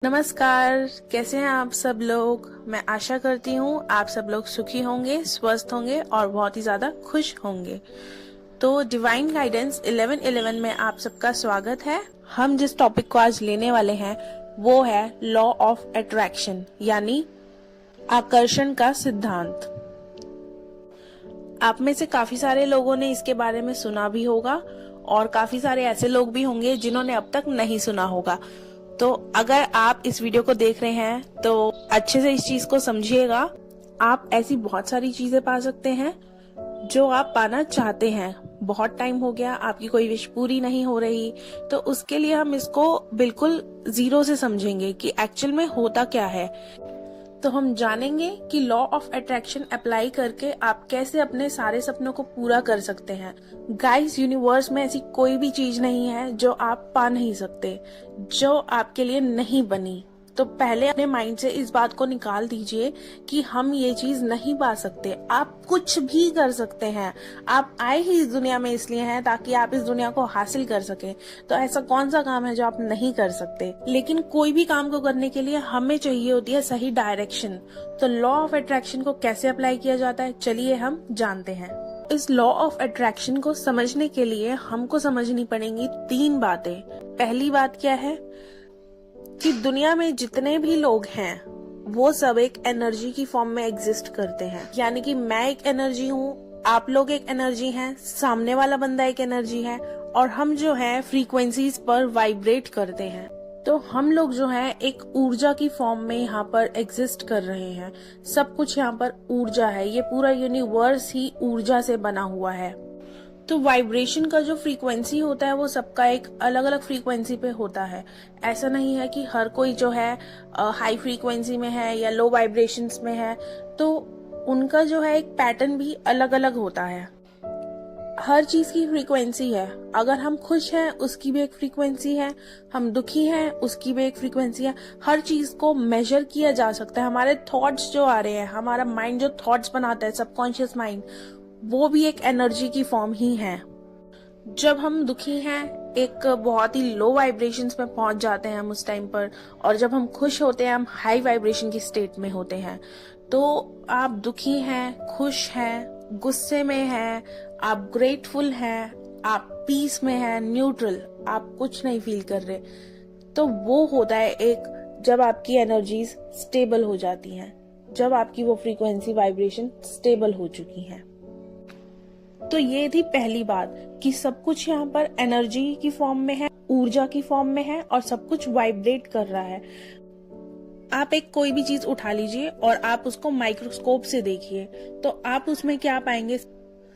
नमस्कार। कैसे हैं आप सब लोग। मैं आशा करती हूँ आप सब लोग सुखी होंगे, स्वस्थ होंगे और बहुत ही ज्यादा खुश होंगे। तो डिवाइन गाइडेंस 1111 में आप सबका स्वागत है। हम जिस टॉपिक को आज लेने वाले हैं वो है लॉ ऑफ अट्रैक्शन, यानी आकर्षण का सिद्धांत। आप में से काफी सारे लोगों ने इसके बारे में सुना भी होगा और काफी सारे ऐसे लोग भी होंगे जिन्होंने अब तक नहीं सुना होगा। तो अगर आप इस वीडियो को देख रहे हैं तो अच्छे से इस चीज को समझिएगा। आप ऐसी बहुत सारी चीजें पा सकते हैं जो आप पाना चाहते हैं। बहुत टाइम हो गया आपकी कोई विश पूरी नहीं हो रही, तो उसके लिए हम इसको बिल्कुल जीरो से समझेंगे कि एक्चुअल में होता क्या है। तो हम जानेंगे कि लॉ ऑफ अट्रैक्शन अप्लाई करके आप कैसे अपने सारे सपनों को पूरा कर सकते हैं। गाइस, यूनिवर्स में ऐसी कोई भी चीज नहीं है जो आप पा नहीं सकते, जो आपके लिए नहीं बनी। तो पहले अपने माइंड से इस बात को निकाल दीजिए कि हम ये चीज नहीं पा सकते। आप कुछ भी कर सकते हैं। आप आए ही इस दुनिया में इसलिए हैं ताकि आप इस दुनिया को हासिल कर सकें। तो ऐसा कौन सा काम है जो आप नहीं कर सकते। लेकिन कोई भी काम को करने के लिए हमें चाहिए होती है सही डायरेक्शन। तो लॉ ऑफ अट्रैक्शन को कैसे अप्लाई किया जाता है, चलिए हम जानते हैं। इस लॉ ऑफ अट्रैक्शन को समझने के लिए हमको समझनी पड़ेंगी 3 बातें। पहली बात क्या है कि दुनिया में जितने भी लोग हैं वो सब एक एनर्जी की फॉर्म में एग्जिस्ट करते हैं। यानी कि मैं एक एनर्जी हूँ, आप लोग एक एनर्जी हैं, सामने वाला बंदा एक एनर्जी है और हम जो है फ्रीक्वेंसीज पर वाइब्रेट करते हैं। तो हम लोग जो है एक ऊर्जा की फॉर्म में यहाँ पर एग्जिस्ट कर रहे हैं। सब कुछ यहाँ पर ऊर्जा है। ये पूरा यूनिवर्स ही ऊर्जा से बना हुआ है। तो वाइब्रेशन का जो फ्रीक्वेंसी होता है वो सबका एक अलग अलग फ्रीक्वेंसी पे होता है। ऐसा नहीं है कि हर कोई जो है हाई फ्रीक्वेंसी में है या लो वाइब्रेशंस में है, तो उनका जो है एक पैटर्न भी अलग अलग होता है। हर चीज की फ्रीक्वेंसी है। अगर हम खुश हैं उसकी भी एक फ्रीक्वेंसी है, हम दुखी हैं उसकी भी एक फ्रीक्वेंसी है। हर चीज को मेजर किया जा सकता है। हमारे थॉट्स जो आ रहे हैं, हमारा माइंड जो थॉट्स बनाता है, सबकॉन्शियस माइंड, वो भी एक एनर्जी की फॉर्म ही है। जब हम दुखी हैं एक बहुत ही लो वाइब्रेशंस में पहुंच जाते हैं हम उस टाइम पर, और जब हम खुश होते हैं हम हाई वाइब्रेशन की स्टेट में होते हैं। तो आप दुखी हैं, खुश हैं, गुस्से में हैं, आप ग्रेटफुल हैं, आप पीस में हैं, न्यूट्रल, आप कुछ नहीं फील कर रहे, तो वो होता है एक जब आपकी एनर्जीज स्टेबल हो जाती हैं, जब आपकी वो फ्रीक्वेंसी वाइब्रेशन स्टेबल हो चुकी है। तो ये थी पहली बात कि सब कुछ यहाँ पर एनर्जी की फॉर्म में है, ऊर्जा की फॉर्म में है और सब कुछ वाइब्रेट कर रहा है। आप एक कोई भी चीज उठा लीजिए और आप उसको माइक्रोस्कोप से देखिए, तो आप उसमें क्या पाएंगे।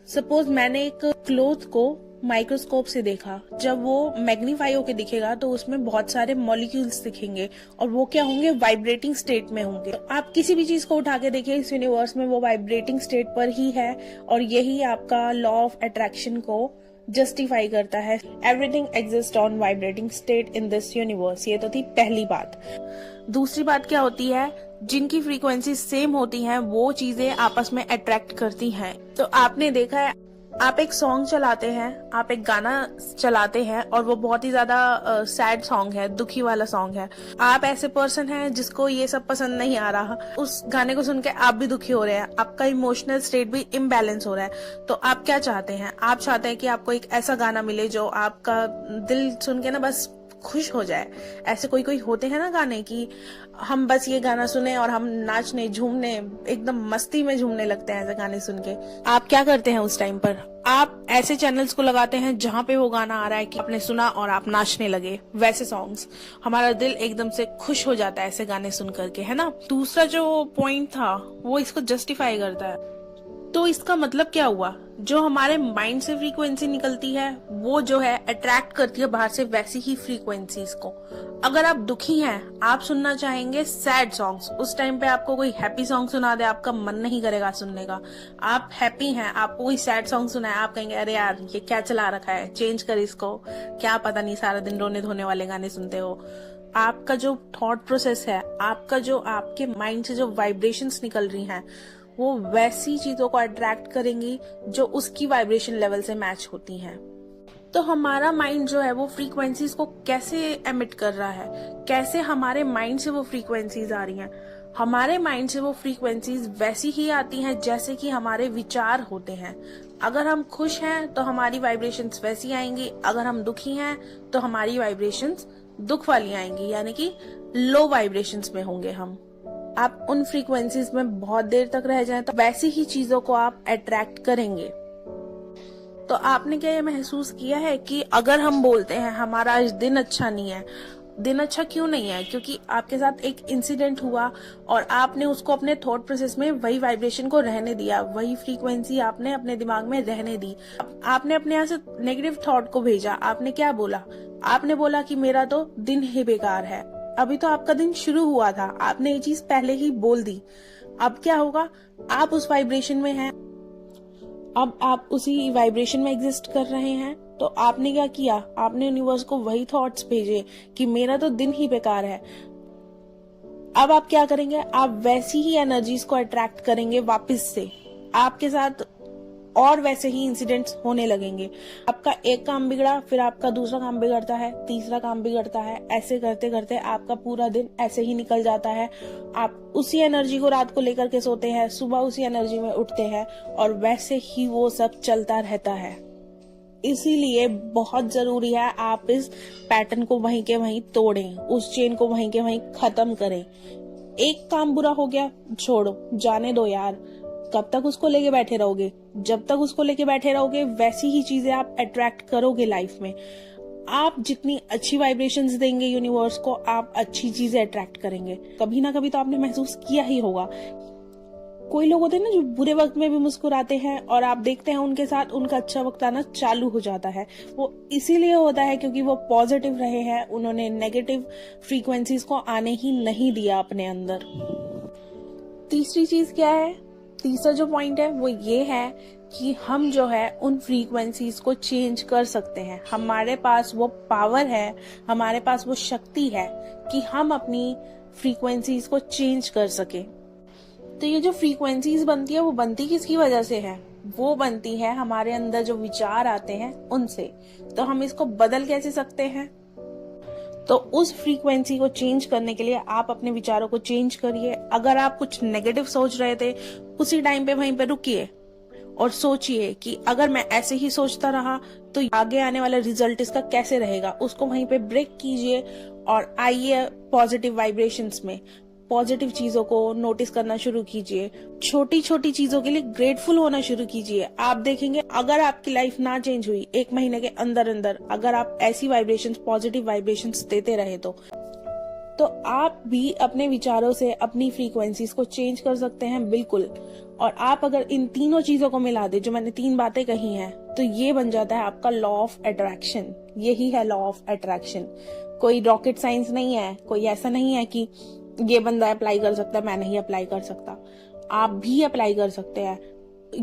सपोज मैंने एक क्लॉथ को माइक्रोस्कोप से देखा, जब वो मैग्नीफाई होके दिखेगा तो उसमें बहुत सारे मॉलिक्यूल्स दिखेंगे और वो क्या होंगे, वाइब्रेटिंग स्टेट में होंगे। तो आप किसी भी चीज को उठा के देखिए इस यूनिवर्स में, वो वाइब्रेटिंग स्टेट पर ही है और यही आपका लॉ ऑफ अट्रैक्शन को जस्टिफाई करता है। Everything exist on vibrating state in this universe. ये तो थी पहली बात। दूसरी बात क्या होती है, जिनकी फ्रीक्वेंसी सेम होती हैं वो चीजें आपस में अट्रैक्ट करती हैं। तो आपने देखा है, आप एक सॉन्ग चलाते हैं, आप एक गाना चलाते हैं और वो बहुत ही ज्यादा सैड सॉन्ग है, दुखी वाला सॉन्ग है। आप ऐसे पर्सन हैं जिसको ये सब पसंद नहीं आ रहा, उस गाने को सुन के आप भी दुखी हो रहे हैं, आपका इमोशनल स्टेट भी इम्बैलेंस हो रहा है। तो आप क्या चाहते हैं, आप चाहते हैं कि आपको एक ऐसा गाना मिले जो आपका दिल सुन के ना बस खुश हो जाए। ऐसे कोई कोई होते हैं ना गाने कि हम बस ये गाना सुने और हम नाचने झूमने एकदम मस्ती में झूमने लगते हैं ऐसे गाने सुन के। आप क्या करते हैं उस टाइम पर, आप ऐसे चैनल्स को लगाते हैं जहाँ पे वो गाना आ रहा है कि आपने सुना और आप नाचने लगे। वैसे सॉन्ग्स, हमारा दिल एकदम से खुश हो जाता है ऐसे गाने सुन करके, है ना। दूसरा जो पॉइंट था वो इसको जस्टिफाई करता है। तो इसका मतलब क्या हुआ, जो हमारे माइंड से फ्रीक्वेंसी निकलती है वो जो है अट्रैक्ट करती है बाहर से वैसी ही फ्रीक्वेंसीज को। अगर आप दुखी हैं, आप सुनना चाहेंगे सैड सॉन्ग्स, उस टाइम पे आपको कोई हैप्पी सॉन्ग सुना दे, आपका मन नहीं करेगा सुनने का। आप हैप्पी हैं, आपको कोई सैड सॉन्ग सुनाए, आप कहेंगे अरे यार ये क्या चला रखा है, चेंज कर इसको, क्या पता नहीं सारा दिन रोने धोने वाले गाने सुनते हो। आपका जो थॉट प्रोसेस है, आपका जो आपके माइंड से जो वाइब्रेशंस निकल रही हैं, वो वैसी चीजों को अट्रैक्ट करेंगी जो उसकी वाइब्रेशन लेवल से मैच होती हैं। तो हमारा माइंड जो है वो फ्रीक्वेंसीज को कैसे एमिट कर रहा है, कैसे हमारे माइंड से वो फ्रीक्वेंसीज आ रही हैं। हमारे माइंड से वो फ्रीक्वेंसीज वैसी ही आती हैं जैसे कि हमारे विचार होते हैं। अगर हम खुश हैं तो हमारी वाइब्रेशंस वैसी आएंगी, अगर हम दुखी हैं तो हमारी वाइब्रेशंस दुख वाली आएंगी, यानी कि लो वाइब्रेशंस में होंगे हम। आप उन फ्रीक्वेंसीज में बहुत देर तक रह जाएं तो वैसी ही चीजों को आप अट्रैक्ट करेंगे। तो आपने क्या ये महसूस किया है कि अगर हम बोलते हैं हमारा आज दिन अच्छा नहीं है, दिन अच्छा क्यों नहीं है? क्योंकि आपके साथ एक इंसिडेंट हुआ और आपने उसको अपने थॉट प्रोसेस में वही वाइब्रेशन को रहने दिया, वही फ्रीक्वेंसी आपने अपने दिमाग में रहने दी। आपने अपने यहाँ से नेगेटिव थॉट को भेजा। आपने क्या बोला? आपने बोला कि मेरा तो दिन ही बेकार है। अभी तो आपका दिन शुरू हुआ था, आपने ये चीज पहले ही बोल दी। अब क्या होगा? आप उस वाइब्रेशन में हैं, अब आप उसी वाइब्रेशन में एग्जिस्ट कर रहे हैं। तो आपने क्या किया? आपने यूनिवर्स को वही थॉट्स भेजे कि मेरा तो दिन ही बेकार है। अब आप क्या करेंगे? आप वैसी ही एनर्जीज को अट्रैक्ट करेंगे वापस से, आपके साथ और वैसे ही इंसिडेंट्स होने लगेंगे। आपका एक काम बिगड़ा, फिर आपका दूसरा काम बिगड़ता है, तीसरा काम बिगड़ता है। ऐसे करते करते आपका पूरा दिन ऐसे ही निकल जाता है। आप उसी एनर्जी को रात को लेकर के सोते हैं, सुबह उसी एनर्जी में उठते हैं और वैसे ही वो सब चलता रहता है। इसीलिए बहुत जरूरी है आप इस पैटर्न को वहीं के वहीं तोड़ें, उस चेन को वहीं के वहीं खत्म करें। एक काम बुरा हो गया, छोड़ो, जाने दो यार। कब तक उसको लेके बैठे रहोगे? जब तक उसको लेके बैठे रहोगे वैसी ही चीजें आप अट्रैक्ट करोगे लाइफ में। आप जितनी अच्छी वाइब्रेशंस देंगे यूनिवर्स को, आप अच्छी चीजें अट्रैक्ट करेंगे। कभी ना कभी तो आपने महसूस किया ही होगा। कोई लोग होते हैं ना जो बुरे वक्त में भी मुस्कुराते हैं और आप देखते हैं उनके साथ उनका अच्छा वक्त आना चालू हो जाता है। वो इसीलिए होता है क्योंकि वो पॉजिटिव रहे हैं, उन्होंने नेगेटिव फ्रीक्वेंसीज को आने ही नहीं दिया अपने अंदर। तीसरी चीज क्या है? तीसरा जो पॉइंट है वो ये है कि हम जो है उन फ्रीक्वेंसीज को चेंज कर सकते हैं। हमारे पास वो पावर है, हमारे पास वो शक्ति है कि हम अपनी फ्रीक्वेंसीज को चेंज कर सके। तो ये जो फ्रीक्वेंसीज बनती है वो बनती किसकी वजह से है? वो बनती है हमारे अंदर जो विचार आते हैं उनसे। तो हम इसको बदल कैसे सकते हैं? तो उस फ्रीक्वेंसी को चेंज करने के लिए आप अपने विचारों को चेंज करिए। अगर आप कुछ नेगेटिव सोच रहे थे, उसी टाइम पे वहीं पे रुकिए और सोचिए कि अगर मैं ऐसे ही सोचता रहा तो आगे आने वाला रिजल्ट इसका कैसे रहेगा। उसको वहीं पे ब्रेक कीजिए और आइए पॉजिटिव वाइब्रेशंस में। पॉजिटिव चीजों को नोटिस करना शुरू कीजिए, छोटी छोटी चीजों के लिए ग्रेटफुल होना शुरू कीजिए। आप देखेंगे अगर आपकी लाइफ ना चेंज हुई 1 महीने के अंदर अंदर, अगर आप ऐसी वाइब्रेशंस, पॉजिटिव वाइब्रेशंस देते रहे तो आप भी अपने विचारों से अपनी फ्रीक्वेंसीज को चेंज कर सकते हैं, बिल्कुल। और आप अगर इन तीनों चीजों को मिला दे, जो मैंने 3 बातें कही हैं, तो ये बन जाता है आपका लॉ ऑफ अट्रैक्शन। यही है लॉ ऑफ अट्रैक्शन। कोई रॉकेट साइंस नहीं है, कोई ऐसा नहीं है कि ये बंदा अप्लाई कर सकता है, मैं नहीं अप्लाई कर सकता। आप भी अप्लाई कर सकते हैं।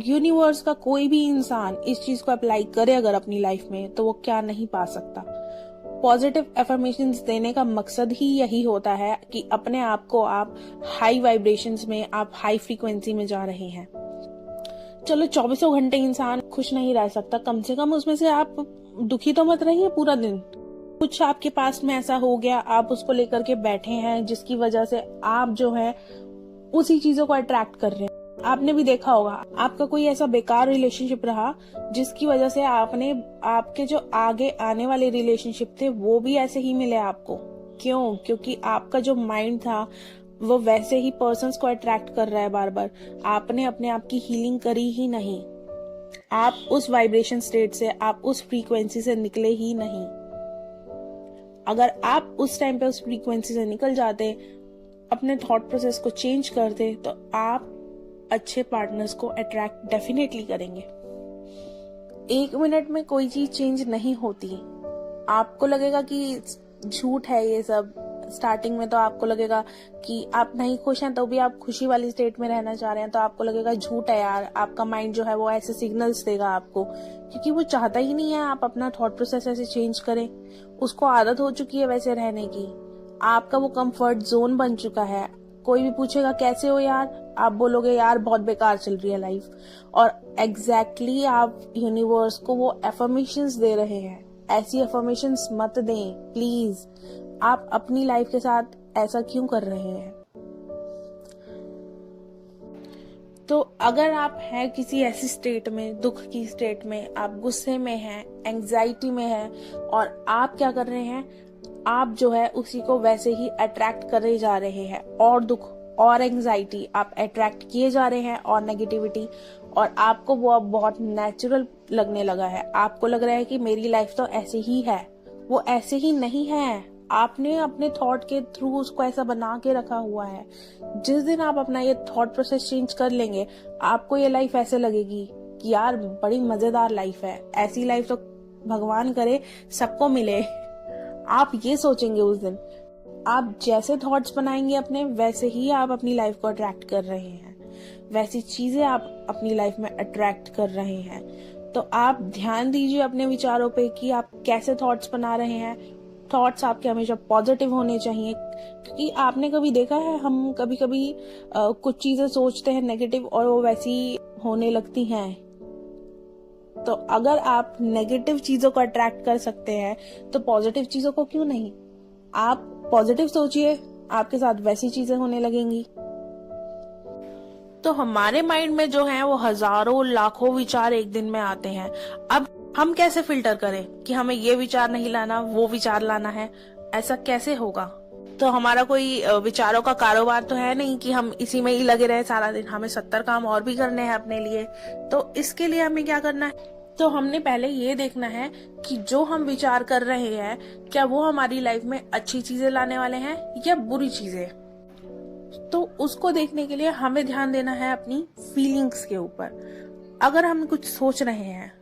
यूनिवर्स का कोई भी इंसान इस चीज को अप्लाई करे अगर अपनी लाइफ में, तो वो क्या नहीं पा सकता। पॉजिटिव अफर्मेशंस देने का मकसद ही यही होता है कि अपने आप को आप हाई वाइब्रेशंस में, आप हाई फ्रीक्वेंसी में जा रहे हैं। चलो 24 घंटे इंसान खुश नहीं रह सकता, कम से कम उसमें से आप दुखी तो मत रहिए पूरा दिन। कुछ आपके पास में ऐसा हो गया, आप उसको लेकर के बैठे हैं, जिसकी वजह से आप जो है उसी चीजों को अट्रैक्ट कर रहे हैं। आपने भी देखा होगा, आपका कोई ऐसा बेकार रिलेशनशिप रहा जिसकी वजह से आपके जो आगे आने वाले रिलेशनशिप थे वो भी ऐसे ही मिले आपको। क्यों? क्योंकि आपका जो माइंड था वो वैसे ही पर्सन्स को अट्रैक्ट कर रहा है बार बार। आपने अपने आप की हीलिंग करी ही नहीं, आप उस वाइब्रेशन स्टेट से, आप उस फ्रीक्वेंसी से निकले ही नहीं। अगर आप उस टाइम पे उस फ्रीक्वेंसी से निकल जाते, अपने थॉट प्रोसेस को चेंज करते, तो आप अच्छे पार्टनर्स को अट्रैक्ट डेफिनेटली करेंगे। 1 मिनट में कोई चीज चेंज नहीं होती। आपको लगेगा कि झूठ है ये सब। स्टार्टिंग में तो आपको लगेगा कि आप नहीं खुश हैं तो भी आप खुशी वाली स्टेट में रहना चाह रहे हैं, तो आपको लगेगा झूठ है यार। आपका माइंड जो है वो ऐसे सिग्नल्स देगा आपको, क्योंकि वो चाहता ही नहीं है आप अपना थॉट प्रोसेस ऐसे चेंज करें। उसको आदत हो चुकी है वैसे रहने की। आपका वो कंफर्ट जोन बन चुका है। कोई भी पूछेगा कैसे हो यार, आप बोलोगे यार बहुत बेकार चल रही है लाइफ। और एग्जैक्टली आप यूनिवर्स को वो एफर्मेशंस दे रहे हैं। ऐसी एफर्मेशंस मत दें प्लीज। आप अपनी लाइफ के साथ ऐसा क्यों कर रहे हैं? तो अगर आप हैं किसी ऐसी स्टेट में, दुख की स्टेट में, आप गुस्से में हैं, एंजाइटी में हैं, और आप क्या कर रहे हैं, आप जो है उसी को वैसे ही अट्रैक्ट करे जा रहे हैं। और दुख और एंजाइटी आप अट्रैक्ट किए जा रहे हैं, और नेगेटिविटी, और आपको वो अब बहुत नेचुरल लगने लगा है। आपको लग रहा है कि मेरी लाइफ तो ऐसे ही है। वो ऐसे ही नहीं है, आपने अपने थॉट के थ्रू उसको ऐसा बना के रखा हुआ है। जिस दिन आप अपना ये थॉट प्रोसेस चेंज कर लेंगे, आपको ये लाइफ ऐसे लगेगी कि यार बड़ी मजेदार लाइफ है, ऐसी लाइफ तो भगवान करे सबको मिले। आप ये सोचेंगे उस दिन। आप जैसे थॉट्स बनाएंगे अपने, वैसे ही आप अपनी लाइफ को अट्रैक्ट कर रहे हैं, वैसी चीजें आप अपनी लाइफ में अट्रैक्ट कर रहे हैं। तो आप ध्यान दीजिए अपने विचारों पे कि आप कैसे थॉट्स बना रहे हैं। थॉट्स आपके हमेशा पॉजिटिव होने चाहिए, क्योंकि आपने कभी देखा है हम कभी कभी कुछ चीजें सोचते हैं नेगेटिव और वो वैसी होने लगती हैं। तो अगर आप नेगेटिव चीजों को अट्रैक्ट कर सकते हैं तो पॉजिटिव चीजों को क्यों नहीं? आप पॉजिटिव सोचिए, आपके साथ वैसी चीजें होने लगेंगी। तो हमारे माइंड में जो है वो हजारों लाखों विचार एक दिन में आते हैं। अब हम कैसे फिल्टर करें कि हमें ये विचार नहीं लाना, वो विचार लाना है? ऐसा कैसे होगा? तो हमारा कोई विचारों का कारोबार तो है नहीं कि हम इसी में ही लगे रहे सारा दिन। हमें 70 काम और भी करने हैं अपने लिए। तो इसके लिए हमें क्या करना है? तो हमने पहले ये देखना है कि जो हम विचार कर रहे हैं, क्या वो हमारी लाइफ में अच्छी चीजें लाने वाले हैं या बुरी चीजें। तो उसको देखने के लिए हमें ध्यान देना है अपनी फीलिंग्स के ऊपर। अगर हम कुछ सोच रहे हैं,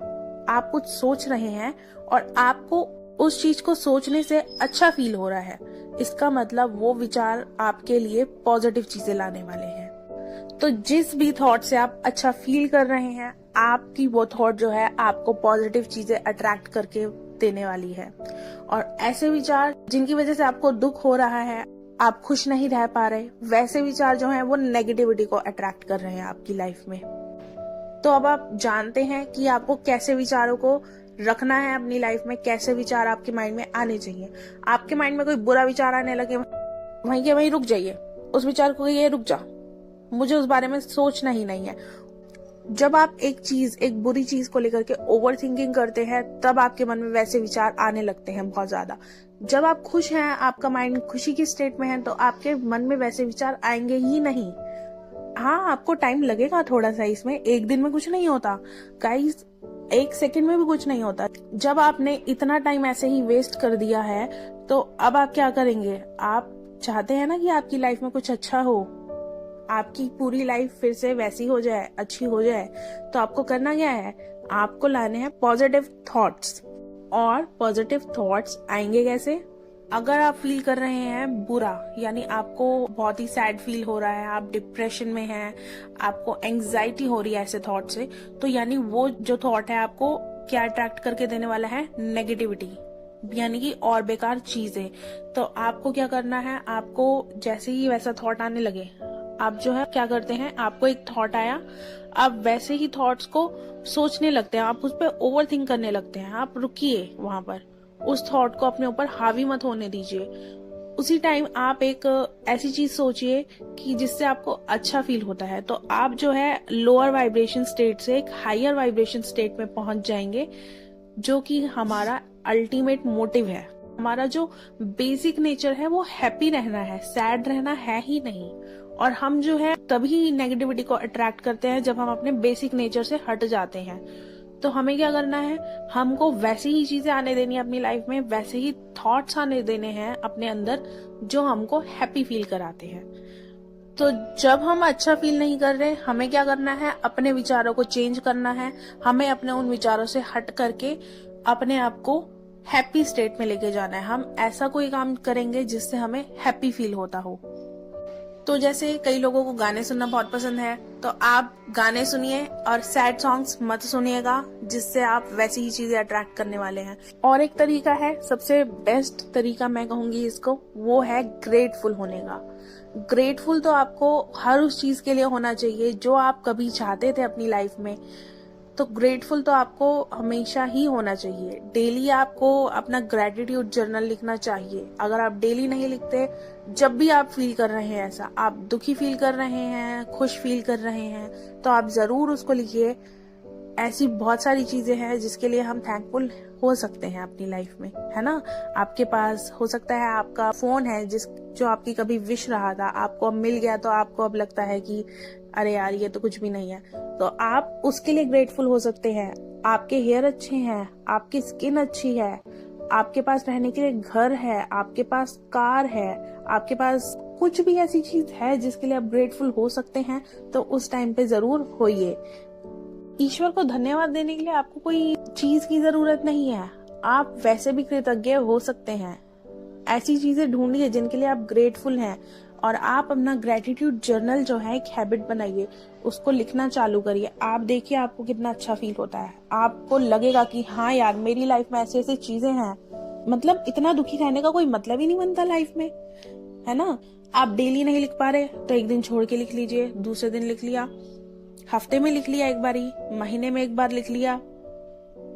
आप कुछ सोच रहे हैं और आपको उस चीज को सोचने से अच्छा फील हो रहा है, इसका मतलब वो विचार आपके लिए पॉजिटिव चीजें लाने वाले हैं। तो जिस भी थॉट से आप अच्छा फील कर रहे हैं, आपकी वो थॉट जो है आपको पॉजिटिव चीजें अट्रैक्ट करके देने वाली है। और ऐसे विचार जिनकी वजह से आपको दुख हो रहा है, आप खुश नहीं रह पा रहे, वैसे विचार जो हैं वो नेगेटिविटी को अट्रैक्ट कर रहे हैं आपकी लाइफ में। तो अब आप जानते हैं कि आपको कैसे विचारों को रखना है अपनी लाइफ में, कैसे विचार आपके माइंड में आने चाहिए। आपके माइंड में कोई बुरा विचार आने लगे, वहीं के वहीं रुक जाइए। उस विचार को कहिए रुक जा, मुझे उस बारे में सोचना ही नहीं है। जब आप एक बुरी चीज को लेकर के ओवर थिंकिंग करते हैं, तब आपके मन में वैसे विचार आने लगते हैं बहुत ज्यादा। जब आप खुश हैं, आपका माइंड खुशी की स्टेट में है, तो आपके मन में वैसे विचार आएंगे ही नहीं। हाँ, आपको टाइम लगेगा थोड़ा सा, इसमें एक दिन में कुछ नहीं होता गाइस, एक सेकंड में भी कुछ नहीं होता। जब आपने इतना टाइम ऐसे ही वेस्ट कर दिया है, तो अब आप क्या करेंगे? आप चाहते हैं ना कि आपकी लाइफ में कुछ अच्छा हो, आपकी पूरी लाइफ फिर से वैसी हो जाए, अच्छी हो जाए। तो आपको करना क्या है? आपको लाने हैं पॉजिटिव थॉट्स। और पॉजिटिव थॉट्स आएंगे कैसे? अगर आप फील कर रहे हैं बुरा, यानी आपको बहुत ही सैड फील हो रहा है, आप डिप्रेशन में हैं, आपको एंजाइटी हो रही है ऐसे थॉट से, तो यानी वो जो थॉट है आपको क्या अट्रैक्ट करके देने वाला है? नेगेटिविटी, यानी कि और बेकार चीजें। तो आपको क्या करना है? आपको जैसे ही वैसा थॉट आने लगे, आप जो है क्या करते हैं, आपको एक थॉट आया, आप वैसे ही थॉट्स को सोचने लगते हैं, आप उस पर ओवर थिंक करने लगते हैं। आप रुकिए वहां पर, उस थॉट को अपने ऊपर हावी मत होने दीजिए। उसी टाइम आप एक ऐसी चीज सोचिए कि जिससे आपको अच्छा फील होता है। तो आप जो है लोअर वाइब्रेशन स्टेट से एक हायर वाइब्रेशन स्टेट में पहुंच जाएंगे, जो कि हमारा अल्टीमेट मोटिव है। हमारा जो बेसिक नेचर है वो हैप्पी रहना है, सैड रहना है ही नहीं। और हम जो है तभी नेगेटिविटी को अट्रैक्ट करते हैं जब हम अपने बेसिक नेचर से हट जाते हैं। तो हमें क्या करना है? हमको वैसी ही चीजें आने देनी है अपनी लाइफ में, वैसे ही थॉट्स आने देने हैं अपने अंदर जो हमको हैप्पी फील कराते हैं। तो जब हम अच्छा फील नहीं कर रहे, हमें क्या करना है? अपने विचारों को चेंज करना है। हमें अपने उन विचारों से हट करके अपने आप को हैप्पी स्टेट में लेके जाना है। हम ऐसा कोई काम करेंगे जिससे हमें हैप्पी फील होता हो। तो जैसे कई लोगों को गाने सुनना बहुत पसंद है, तो आप गाने सुनिए और सैड सॉन्ग्स मत सुनिएगा, जिससे आप वैसी ही चीजें अट्रैक्ट करने वाले हैं। और एक तरीका है, सबसे बेस्ट तरीका मैं कहूंगी इसको, वो है ग्रेटफुल होने का। ग्रेटफुल तो आपको हर उस चीज के लिए होना चाहिए जो आप कभी चाहते थे अपनी लाइफ में। तो ग्रेटफुल तो आपको हमेशा ही होना चाहिए। डेली आपको अपना ग्रेटिट्यूड जर्नल लिखना चाहिए। अगर आप डेली नहीं लिखते, जब भी आप फील कर रहे हैं ऐसा, आप दुखी फील कर रहे हैं, खुश फील कर रहे हैं, तो आप जरूर उसको लिखिए। ऐसी बहुत सारी चीजें हैं जिसके लिए हम थैंकफुल हो सकते हैं अपनी लाइफ में, है ना। आपके पास हो सकता है आपका फोन है जो आपकी कभी विश रहा था, आपको अब मिल गया, तो आपको अब लगता है कि अरे यार ये तो कुछ भी नहीं है, तो आप उसके लिए ग्रेटफुल हो सकते हैं। आपके हेयर अच्छे हैं, आपकी स्किन अच्छी है, आपके पास रहने के लिए घर है, आपके पास कार है, आपके पास कुछ भी ऐसी चीज है जिसके लिए आप ग्रेटफुल हो सकते हैं, तो उस टाइम पे जरूर होइए। ईश्वर को धन्यवाद देने के लिए आपको कोई चीज की जरूरत नहीं है, आप वैसे भी कृतज्ञ हो सकते हैं। ऐसी चीजें ढूंढिए जिनके लिए आप ग्रेटफुल हैं, और आप अपना ग्रेटिट्यूड जर्नल जो है एक हैबिट बनाइए, उसको लिखना चालू करिए। आप देखिए आपको कितना अच्छा फील होता है। आपको लगेगा कि हाँ यार, मेरी लाइफ में ऐसी ऐसी चीजें हैं, मतलब इतना दुखी रहने का कोई मतलब ही नहीं बनता लाइफ में, है ना। आप डेली नहीं लिख पा रहे तो एक दिन छोड़ के लिख लीजिए, दूसरे दिन लिख लिया, हफ्ते में लिख लिया एक बारी, महीने में एक बार लिख लिया,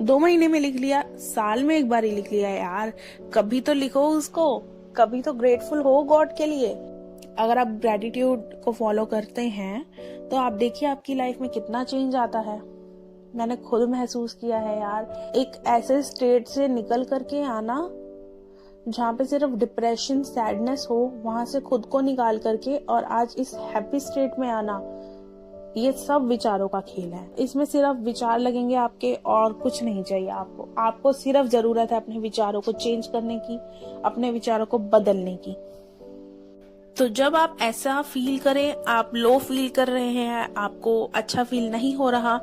2 महीने में लिख लिया, साल में एक बार ही लिख लिया। यार कभी तो लिखो उसको, कभी तो ग्रेटफुल हो गॉड के लिए। अगर आप ग्रेटिट्यूड को फॉलो करते हैं तो आप देखिए आपकी लाइफ में कितना चेंज आता है। मैंने खुद महसूस किया है यार, एक ऐसे स्टेट से निकल करके आना जहाँ पे सिर्फ डिप्रेशन, सैडनेस हो, वहां से खुद को निकाल करके और आज इस हैप्पी स्टेट में आना, ये सब विचारों का खेल है। इसमें सिर्फ विचार लगेंगे आपके, और कुछ नहीं चाहिए आपको सिर्फ जरूरत है अपने विचारों को चेंज करने की, अपने विचारों को बदलने की। तो जब आप ऐसा फील करें, आप लो फील कर रहे हैं, आपको अच्छा फील नहीं हो रहा,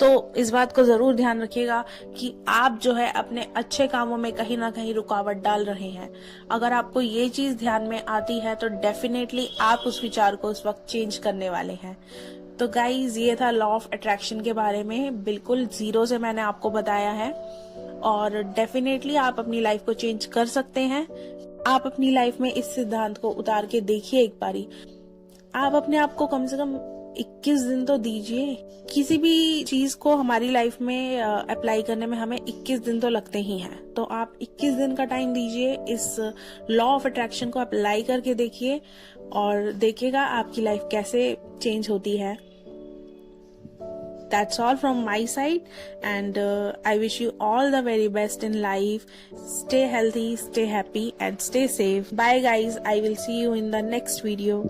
तो इस बात को जरूर ध्यान रखिएगा कि आप जो है अपने अच्छे कामों में कहीं ना कहीं रुकावट डाल रहे हैं। अगर आपको ये चीज ध्यान में आती है तो डेफिनेटली आप उस विचार को उस वक्त चेंज करने वाले हैं। तो गाइज, ये था लॉ ऑफ अट्रैक्शन के बारे में, बिल्कुल जीरो से मैंने आपको बताया है, और डेफिनेटली आप अपनी लाइफ को चेंज कर सकते हैं। आप अपनी लाइफ में इस सिद्धांत को उतार के देखिए एक बारी। आप अपने आप को कम से कम 21 दिन तो दीजिए। किसी भी चीज को हमारी लाइफ में अप्लाई करने में हमें 21 दिन तो लगते ही हैं, तो आप 21 दिन का टाइम दीजिए, इस लॉ ऑफ अट्रैक्शन को अप्लाई करके देखिए और देखिएगा आपकी लाइफ कैसे चेंज होती है। That's all from my side, and I wish you all the very best in life. Stay healthy, stay happy, and stay safe. Bye guys, I will see you in the next video.